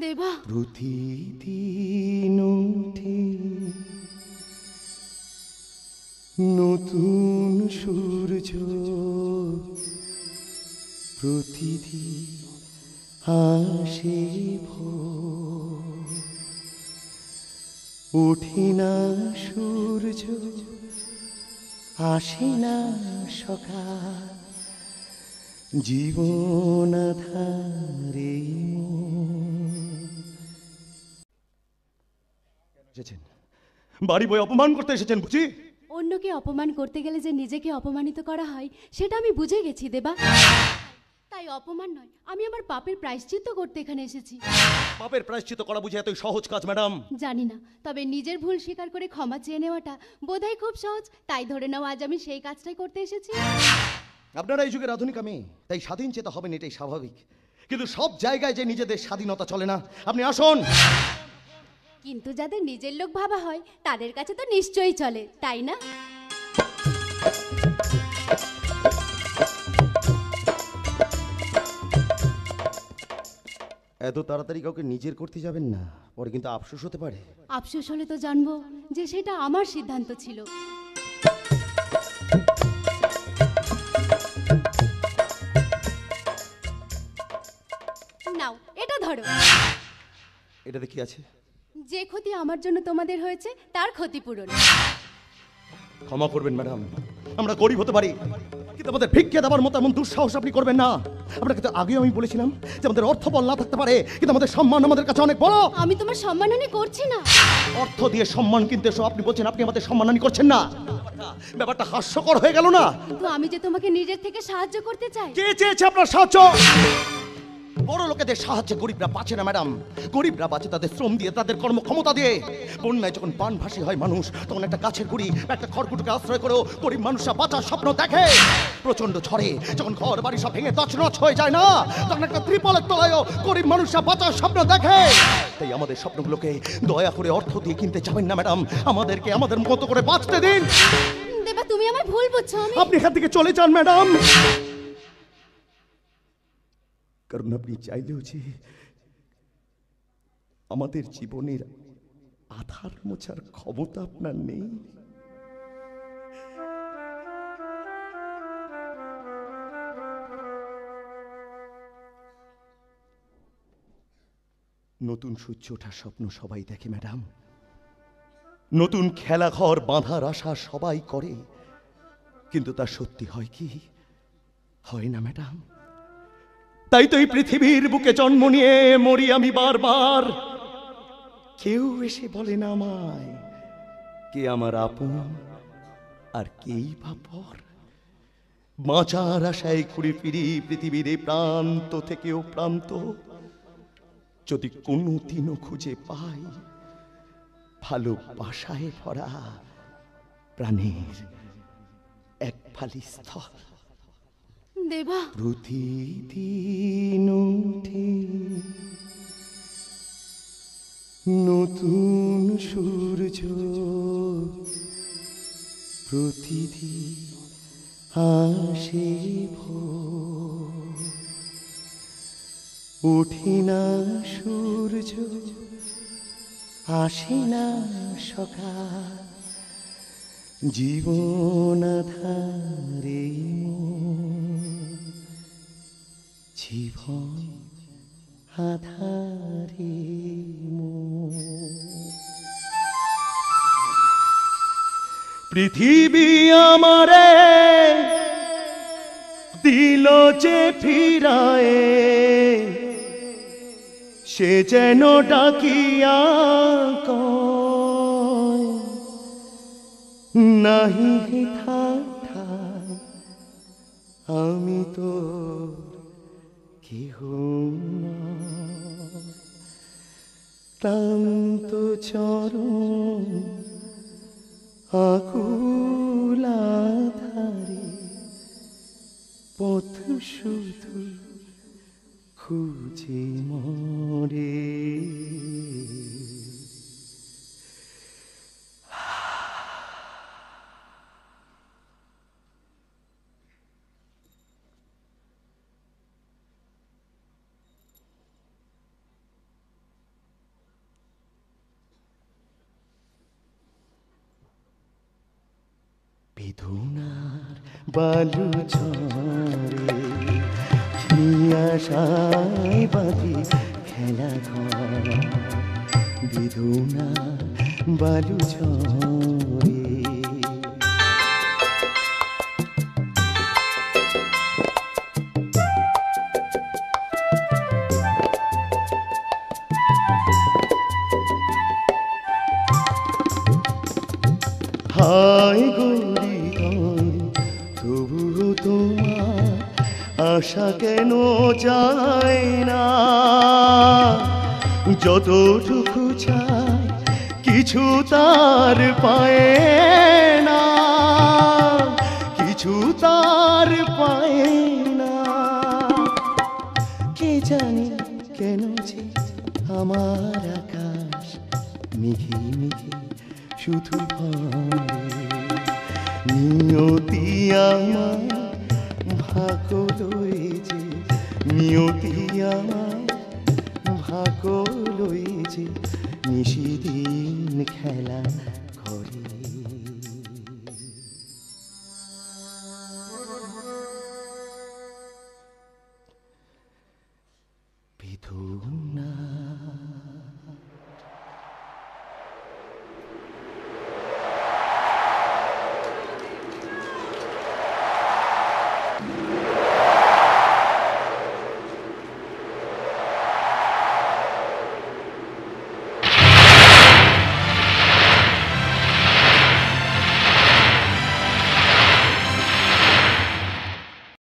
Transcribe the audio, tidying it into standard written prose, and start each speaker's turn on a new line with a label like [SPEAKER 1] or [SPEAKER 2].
[SPEAKER 1] দেবা
[SPEAKER 2] প্রতিদিন উঠে নতুন সূর্য, প্রতিদিন আসে ভোর, ওঠে না সূর্য, আসে না সকাল, জীবন আধারে এসেছেন। বাড়ি বই অপমান করতে এসেছেন বুঝি?
[SPEAKER 1] অন্যকে অপমান করতে গেলে যে নিজেকে অপমানিত করা হয় সেটা আমি বুঝে গেছি দেবা। তাই অপমান নয়, আমি আমার পাপের প্রায়শ্চিত্ত করতে এখানে এসেছি।
[SPEAKER 2] পাপের প্রায়শ্চিত্ত করা বুঝি এতই সহজ কাজ ম্যাডাম?
[SPEAKER 1] জানি না, তবে নিজের ভুল স্বীকার করে ক্ষমা চেয়ে নেওয়াটা বোধহয় খুব সহজ। তাই ধরে নাও আজ আমি সেই কাজটাই করতে এসেছি।
[SPEAKER 2] আপনারা এই যুগের আধুনিক, আমি তাই স্বাধীন চেতা হবেন, এটাই স্বাভাবিক। কিন্তু সব জায়গায় যে নিজেদের স্বাধীনতা চলে না। আপনি আসুন।
[SPEAKER 1] কিন্তু যাদের নিজের লোক ভাবা হয় তাদের কাছে তো নিশ্চয়ই চলে, তাই না?
[SPEAKER 2] এত তাড়াতাড়ি কাউকে নিজের করতে যাবেন না, পরে কিন্তু আফসোস হতে পারে।
[SPEAKER 1] আফসোস হলে তো জানবো যে সেটা আমার সিদ্ধান্ত ছিল। নাও এটা ধরো।
[SPEAKER 2] এটাতে কি আছে?
[SPEAKER 1] যে ক্ষতি আমার জন্য তোমাদের হয়েছে তার ক্ষতিপূরণ।
[SPEAKER 2] ক্ষমা করবেন ম্যাডাম, আমরা গরিব হতে পারি, কিন্তু আমাদের ভিক্ষে দেওয়ার মতো এমন দুঃসাহস আপনি করবেন না। আপনাকে তো আগেও আমি বলেছিলাম যে আমাদের অর্থ বল না থাকতে পারে, কিন্তু আমাদের সম্মান আমাদের কাছে অনেক বড়।
[SPEAKER 1] আমি তোমার সম্মানহানি করছি না।
[SPEAKER 2] অর্থ দিয়ে সম্মান কিনতে এসো আপনি বলছেন আপনি আমাদের সম্মানহানি করছেন না। ব্যাপারটা হাস্যকর হয়ে গেল না?
[SPEAKER 1] কিন্তু আমি যে তোমাকে নিজের থেকে সাহায্য করতে চাই।
[SPEAKER 2] কে চেয়েছে আপনার সাহায্য? বড় লোকেদের সাহায্যে গরিবরা বাঁচে না ম্যাডাম। গরিবরা বাঁচে তাদের শ্রম দিয়ে, তাদের কর্মক্ষমতা দিয়ে। বন্যায় যখন বানভাসী হয় মানুষ, তখন একটা গাছের গুড়ি, একটা খড়কুটোকে আশ্রয় করেও গরিব মানুষরা বাঁচার স্বপ্ন দেখে। প্রচন্ড ঝড়ে যখন ঘর বাড়ি সব ভেঙে তছনছ হয়ে যায় না, তখন একটা ত্রিপলের তলায়ও গরিব মানুষরা বাঁচার স্বপ্ন দেখে। তাই আমাদের স্বপ্নগুলোকে দয়া করে অর্থ দিয়ে কিনতে যাবেন না ম্যাডাম, আমাদেরকে আমাদের মতো করে বাঁচতে দিন।
[SPEAKER 1] দেবা তুমি আমায় ভুল বুঝছো।
[SPEAKER 2] আপনি এখান থেকে চলে যান ম্যাডাম, কারণ আপনি চাইলেও যে আমাদের জীবনের আধার মোছার ক্ষমতা আপনার নেই। নতুন সূর্য ওঠার স্বপ্ন সবাই দেখে ম্যাডাম, নতুন খেলাঘর বাঁধার আশা সবাই করে, কিন্তু তা সত্যি হয় কি? হয় না ম্যাডাম। তাই তো এই পৃথিবীর বুকে জন্ম নিয়ে মরি আমি বারবার। কেউ এসে বলে না আমায় কে আমার আপন আর কেই বা পর। বাঁচার আশায় ঘুরে ফিরি পৃথিবীর এই প্রান্ত থেকেও প্রান্ত। যদি কোনো দিনও খুঁজে পাই ভালোবাসায় ভরা প্রাণের এক ফালি স্থল।
[SPEAKER 1] দেবা
[SPEAKER 2] প্রতিদিন উঠে নতুন সূর্য, প্রতিদিন আসে ভোর, ওঠে না সূর্য, আসে না সকাল, জীবন আধারে জীবন আধারে। পৃথিবী আমারে দিল যে ফিরায়ে, সে যেন ডাকিয়া কয় নাহি থাকা আমি তো কেহ ক্লান্ত চরণ আকুলা ধারে পথ শুধু খুঁজে মরে। বেদনার বালু ঝরে নিয়াশায় বাঁধি খেলা ঘর, বেদনার বালু ঝরে। হায় গরি তবুও তোমার আশা কেন যায় না? যতটুকু চাই কিছু তার পায় না, কিছু তার পায় না। কে জানে কেন যে আমার আকাশ মেঘে মেঘে শুধু ভরে, নিয়তি আমার ভাগ্য লয়েছে, নিয়তি আমার ভাগ্য লয়েছে নিশিদিন খেলা করে। বেদনা